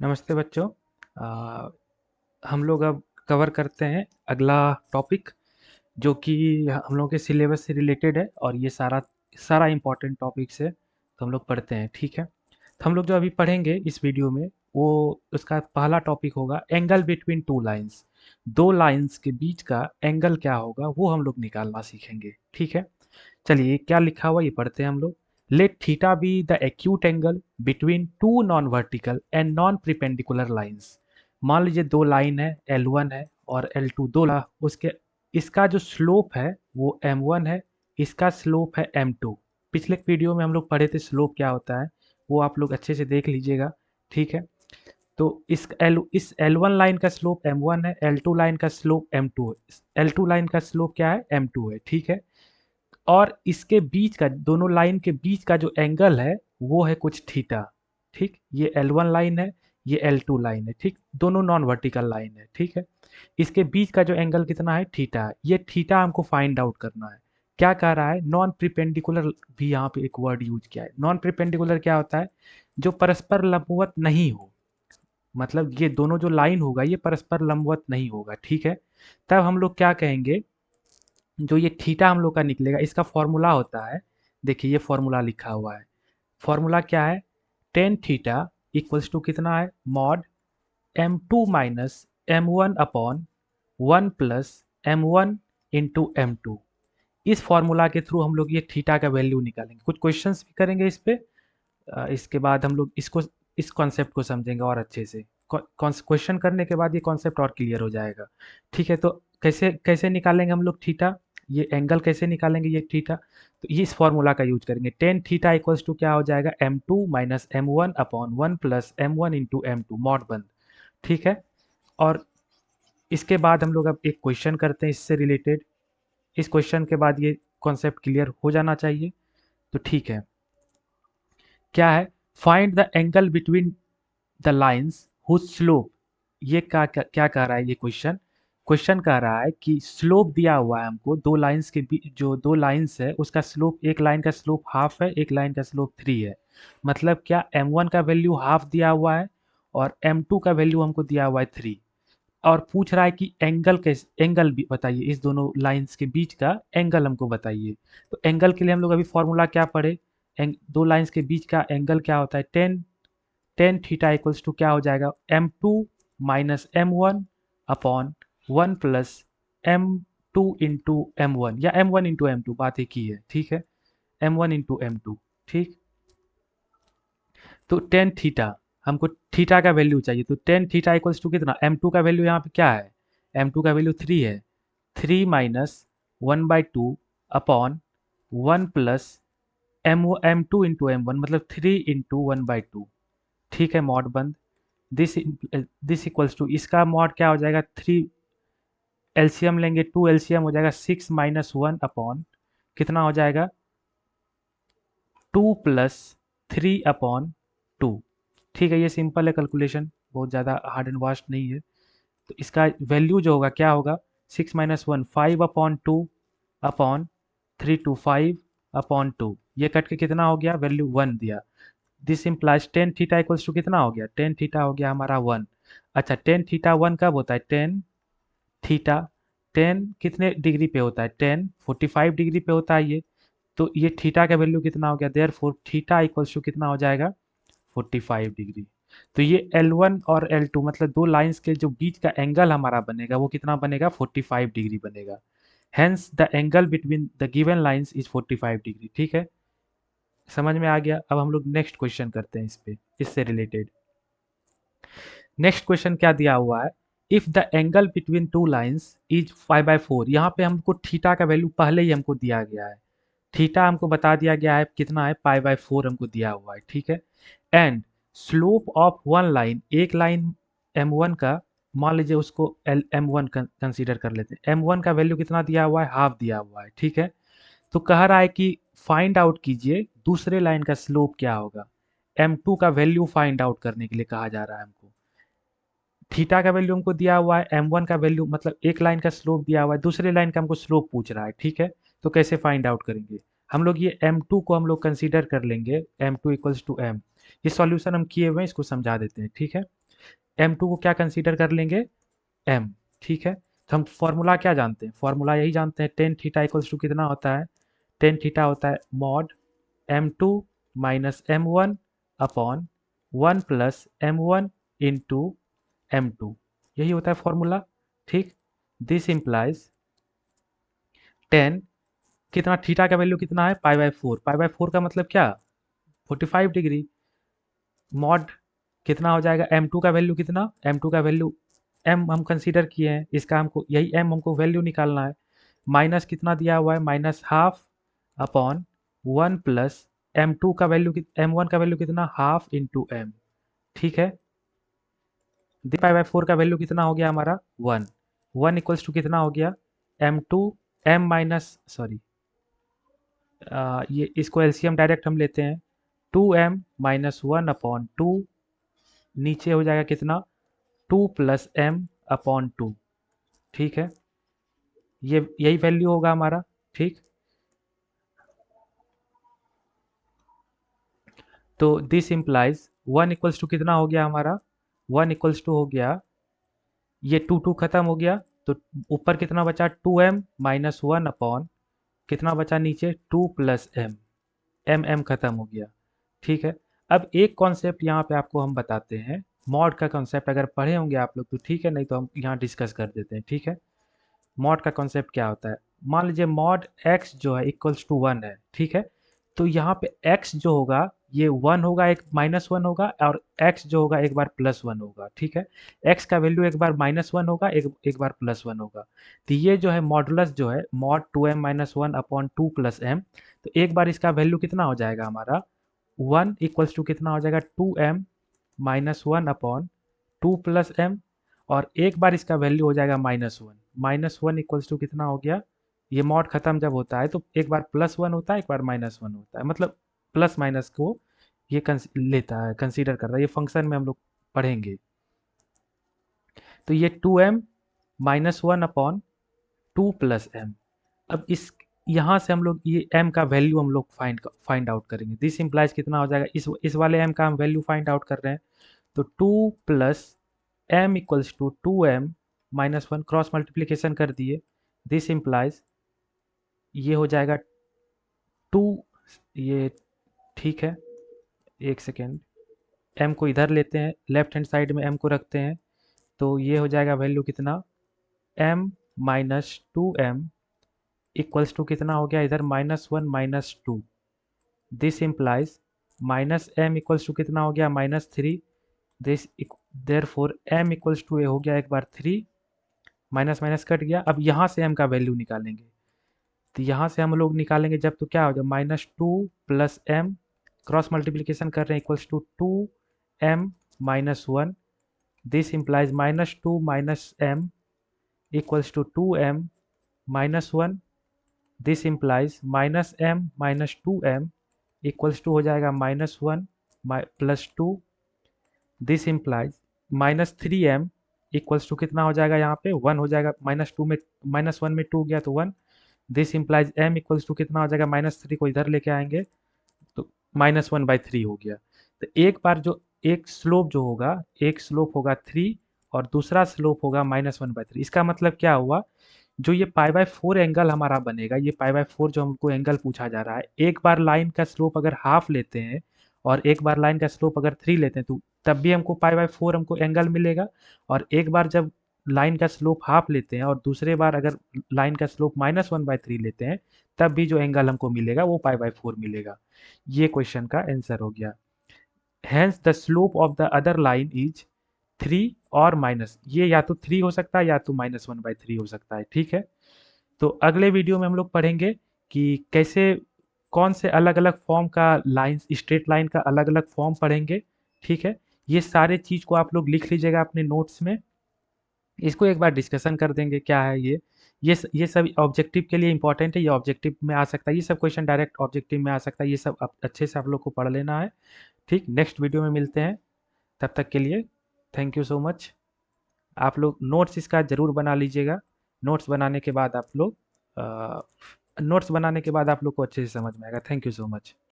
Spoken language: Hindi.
नमस्ते बच्चों। आ, हम लोग अब कवर करते हैं अगला टॉपिक जो कि हम लोग के सिलेबस से रिलेटेड है और ये सारा सारा इम्पोर्टेंट टॉपिक्स है तो हम लोग पढ़ते हैं। ठीक है, तो हम लोग जो अभी पढ़ेंगे इस वीडियो में वो उसका पहला टॉपिक होगा एंगल बिटवीन टू लाइंस। दो लाइंस के बीच का एंगल क्या होगा वो हम लोग निकालना सीखेंगे। ठीक है, चलिए क्या लिखा हुआ ये पढ़ते हैं हम लोग। Let theta be the acute angle between two non vertical and non perpendicular lines. मान लीजिए दो लाइन है, L1 है और L2, उसके इसका जो स्लोप है वो M1 है, इसका स्लोप है M2। पिछले वीडियो में हम लोग पढ़े थे स्लोप क्या होता है, वो आप लोग अच्छे से देख लीजिएगा। ठीक है, तो इस L1 लाइन का स्लोप M1 है, L2 लाइन का स्लोप M2 है। L2 लाइन का स्लोप क्या है, M2 है। ठीक है, और इसके बीच का, दोनों लाइन के बीच का जो एंगल है वो है कुछ थीटा। ठीक, ये L1 लाइन है, ये L2 लाइन है। ठीक, दोनों नॉन वर्टिकल लाइन है। ठीक है, इसके बीच का जो एंगल कितना है, थीटा है। ये थीटा हमको फाइंड आउट करना है। क्या कह रहा है, नॉन प्रिपेंडिकुलर, भी यहाँ पे एक वर्ड यूज किया है। नॉन प्रिपेंडिकुलर क्या होता है, जो परस्पर लंबवत नहीं हो, मतलब ये दोनों जो लाइन होगा ये परस्पर लंबवत नहीं होगा। ठीक है, तब हम लोग क्या कहेंगे, जो ये थीटा हम लोग का निकलेगा इसका फॉर्मूला होता है। देखिए ये फॉर्मूला लिखा हुआ है। फॉर्मूला क्या है, टेन थीटा इक्वल्स टू कितना है, mod M2 minus M1 upon 1 plus M1 into M2। इस फॉर्मूला के थ्रू हम लोग ये थीटा का वैल्यू निकालेंगे। कुछ क्वेश्चंस भी करेंगे इस पे। इसके बाद हम लोग इसको, इस कॉन्सेप्ट को समझेंगे और अच्छे से। क्वेश्चन करने के बाद ये कॉन्सेप्ट और क्लियर हो जाएगा। ठीक है, तो कैसे कैसे निकालेंगे हम लोग थीटा, ये एंगल कैसे निकालेंगे ये थीटा, तो ये इस फॉर्मूला का यूज करेंगे। टेन थीटा इक्वल्स टू क्या हो जाएगा, M2 minus M1 upon 1 plus M1 into M2, mod बंद। ठीक है, और इसके बाद हम लोग अब एक क्वेश्चन करते हैं इससे रिलेटेड। इस क्वेश्चन के बाद ये कॉन्सेप्ट क्लियर हो जाना चाहिए। तो ठीक है, क्या है, find the angle between the lines whose slope. ये क्या कह रहा है ये क्वेश्चन, क्वेश्चन कह रहा है कि स्लोप दिया हुआ है हमको, दो लाइंस के बीच जो दो लाइंस है उसका स्लोप, एक लाइन का स्लोप हाफ है, एक लाइन का स्लोप 3 है। मतलब क्या, M1 का वैल्यू हाफ दिया हुआ है और M2 का वैल्यू हमको दिया हुआ है 3। और पूछ रहा है कि एंगल कैसे, एंगल भी बताइए, इस दोनों लाइंस के बीच का एंगल हमको बताइए। तो एंगल के लिए हम लोग अभी फॉर्मूला क्या पढ़े, दो लाइंस के बीच का एंगल क्या होता है, tan. Tan theta equals to क्या हो जाएगा, M2 minus M1 upon 1 plus M2 into M1, या M1 इंटू M2, बात एक ही है। ठीक है, M1 इंटू M2। ठीक, तो टेन थीटा, हमको थीटा का वैल्यू चाहिए, तो टेन थीटा इक्वल्स टू कितना, M2 का वैल्यू यहाँ पे क्या है, M2 का वैल्यू 3 है। 3 minus 1/2 upon 1 plus M2 into M1, मतलब 3 इंटू 1/2। ठीक है, मॉड बंद। दिस दिस इक्वल्स टू, इसका मॉड क्या हो जाएगा, 3, एलसीएम लेंगे 2, एलसीएम हो जाएगा 6 माइनस 1 अपॉन कितना हो जाएगा, 2 प्लस 3 अपॉन 2। ठीक है, ये सिंपल है कैलकुलेशन, बहुत ज़्यादा हार्ड एंड वास्ट नहीं है। तो इसका वैल्यू जो होगा क्या होगा, 6 minus 1 5 upon 2 upon 3 to 5 upon 2, ये कट के कितना हो गया, वैल्यू 1 दिया। This implies tan theta equals to कितना हो गया, टेन थीटा हो गया हमारा 1। अच्छा, टेन थीटा 1 कब होता है, टेन थीटा, 10 कितने डिग्री पे होता है, 10 45 डिग्री पे होता है ये। तो ये थीटा का वैल्यू कितना हो गया, therefore theta equals to कितना हो जाएगा, 45 डिग्री। तो ये L1 और L2 मतलब दो लाइंस के जो बीच का एंगल हमारा बनेगा वो कितना बनेगा, 45 डिग्री बनेगा। Hence the angle between the given lines is 45 degree. ठीक है, समझ में आ गया। अब हम लोग नेक्स्ट क्वेश्चन करते हैं इस पे, इससे रिलेटेड। नेक्स्ट क्वेश्चन क्या दिया हुआ है, if the angle between two lines is 5/4। यहाँ पे हमको थीटा का वैल्यू पहले ही हमको दिया गया है, थीटा हमको बता दिया गया है कितना है, π/4 हमको दिया हुआ है। ठीक है, and slope of one line, एक लाइन M1 का, मान लीजिए उसको M1 कंसीडर कर लेते हैं। M1 का वैल्यू कितना दिया हुआ है, हाफ दिया हुआ है। ठीक है, तो कह रहा है कि फाइंड आउट कीजिए दूसरे लाइन का स्लोप क्या होगा। M2 का वैल्यू फाइंड आउट करने के लिए कहा जा रहा है हमको। थीटा का वैल्यू हमको दिया हुआ है, M1 का वैल्यू, मतलब एक लाइन का स्लोप दिया हुआ है, दूसरे लाइन का हमको स्लोप पूछ रहा है। ठीक है, तो कैसे फाइंड आउट करेंगे, हम लोग ये M2 को हम लोग कंसीडर कर लेंगे, M2 इक्वल्स टू M। ये सॉल्यूशन हम किए हुए हैं, इसको समझा देते हैं, ठीक है। m2 को क्या कंसीडर कर लेंगे, m, ठीक है। तो हम फॉर्मूला क्या जानते हैं, फॉर्मूला यही जानते हैं, टेन थीटा इक्वल्स टू कितना होता है, टेन थीटा होता है mod m2 minus m1 upon 1 plus m1 into m2, यही होता है फॉर्मूला, ठीक। दिस इम्प्लाइज टेन, कितना थीटा का वैल्यू कितना है, pi by four, pi by four का मतलब क्या, 45 डिग्री। मॉड कितना हो जाएगा, m2 का वैल्यू कितना, m2 का वैल्यू m हम कंसीडर किए हैं, इसका हमको यही m हमको वैल्यू निकालना है। माइनस कितना दिया हुआ है, minus half upon 1 plus m2 का वैल्यू, m1 का वैल्यू कितना, हाफ इंटू m, ठीक है। पाई बाय फोर का वैल्यू कितना हो गया हमारा, 1, 1 इक्वल्स टू कितना हो गया, m2 m माइनस सॉरी, ये इसको एलसीएम डायरेक्ट हम लेते हैं, 2m माइनस 1 अपॉन 2, नीचे हो जाएगा कितना, 2 प्लस m अपॉन 2, ठीक है। ये यही वैल्यू होगा हमारा, ठीक। तो दिस इम्प्लाइज 1 इक्वल्स टू कितना हो गया हमारा, 1 इक्वल्स टू हो गया, ये 2 2 खत्म हो गया, तो ऊपर कितना बचा, 2m माइनस 1 अपॉन कितना बचा नीचे, 2 प्लस m, m खत्म हो गया, ठीक है। अब एक कॉन्सेप्ट यहाँ पे आपको हम बताते हैं, मॉड का कॉन्सेप्ट अगर पढ़े होंगे आप लोग तो ठीक है, नहीं तो हम यहाँ डिस्कस कर देते हैं, ठीक है। मॉड का कॉन्सेप्ट क्या होता है, मान लीजिए मॉड x जो है इक्वल्स टू 1 है, ठीक है। तो यहाँ पे x जो होगा ये 1 होगा, एक माइनस 1 होगा, और x जो होगा एक बार प्लस 1 होगा, ठीक है। x का वैल्यू एक बार माइनस 1 होगा, एक बार प्लस 1 होगा। तो ये जो है मॉडुलस जो है mod 2m minus 1 upon 2 plus m, तो एक बार इसका वैल्यू कितना हो जाएगा हमारा, 1 इक्वल्स टू कितना हो जाएगा, 2m minus 1 upon 2 plus m, और एक बार इसका वैल्यू हो जाएगा माइनस 1, माइनस 1 इक्वल्स टू कितना हो गया, ये मॉड खत्म जब होता है तो एक बार प्लस 1 होता है, एक बार माइनस 1 होता है, मतलब प्लस माइनस को ये लेता है, कंसीडर करता है, ये फंक्शन में हम लोग पढ़ेंगे। तो ये 2m minus 1 upon 2 plus m, अब इस यहाँ से हम लोग ये m का वैल्यू हम लोग फाइंड आउट करेंगे। दिस इम्प्लाइज कितना हो जाएगा, इस वाले m का हम वैल्यू फाइंड आउट कर रहे हैं, तो 2 plus m equals to 2m minus 1, cross multiplication कर दिए, दिस इम्प्लाइज ये हो जाएगा 2, ये ठीक है, एक सेकेंड, m को इधर लेते हैं, लेफ्ट हैंड साइड में m को रखते हैं, तो ये हो जाएगा वैल्यू कितना, m minus 2m equals to कितना हो गया इधर, minus 1 minus 2, this implies minus m equals to कितना हो गया, minus 3, this therefore m equals to ये हो गया एक बार 3, माइनस माइनस कट गया। अब यहाँ से m का वैल्यू निकालेंगे, तो यहाँ से हम लोग निकालेंगे जब, तो क्या हो जाएगा, minus 2 plus m, cross multiplication कर रहे हैं, equals to 2m minus 1, this implies minus 2 minus m equals to 2m minus 1, this implies minus m minus 2m equals to हो जाएगा minus 1 plus 2, this implies minus 3m equals to कितना हो जाएगा, यहाँ पे 1 हो जाएगा, माइनस 2 में माइनस 1 में 2 गया तो 1, this implies m equals to कितना हो जाएगा, माइनस 3 को इधर लेके आएंगे तो माइनस 1/3 हो गया। तो एक बार जो एक स्लोप जो होगा, एक स्लोप होगा 3 और दूसरा स्लोप होगा -1/3, इसका मतलब क्या हुआ, जो ये पाई बाय 4 एंगल हमारा बनेगा, ये पाई बाय 4 जो हमको एंगल पूछा जा रहा है, एक बार लाइन का स्लोप अगर हाफ लेते हैं और एक बार लाइन का स्लोप अगर 3 लेते हैं तो तब भी हमको पाई बाय 4 हमको एंगल मिलेगा, और एक बार जब लाइन का स्लोप हाफ लेते हैं और दूसरे बार अगर लाइन का स्लोप -1/3 लेते हैं तब भी जो एंगल हमको मिलेगा वो पाई बाय 4 मिलेगा। ये क्वेश्चन का आंसर हो गया। Hence the slope of the other line is 3 और माइनस, ये या तो 3 हो सकता है या तो -1/3 हो सकता है, ठीक है। तो अगले वीडियो में हम लोग पढ़ेंगे कि कैसे, कौन से अलग अलग फॉर्म का लाइन, स्ट्रेट लाइन का अलग अलग फॉर्म पढ़ेंगे, ठीक है। ये सारे चीज़ को आप लोग लिख लीजिएगा अपने नोट्स में, इसको एक बार डिस्कशन कर देंगे क्या है ये सब ऑब्जेक्टिव के लिए इंपॉर्टेंट है, ये ऑब्जेक्टिव में आ सकता है, ये सब क्वेश्चन डायरेक्ट ऑब्जेक्टिव में आ सकता है, ये सब अच्छे से आप लोग को पढ़ लेना है, ठीक। नेक्स्ट वीडियो में मिलते हैं, तब तक के लिए थैंक यू सो मच। आप लोग नोट्स इसका ज़रूर बना लीजिएगा, नोट्स बनाने के बाद आप लोग नोट्स बनाने के बाद आप लोग को अच्छे से समझ में आएगा। Thank you so much.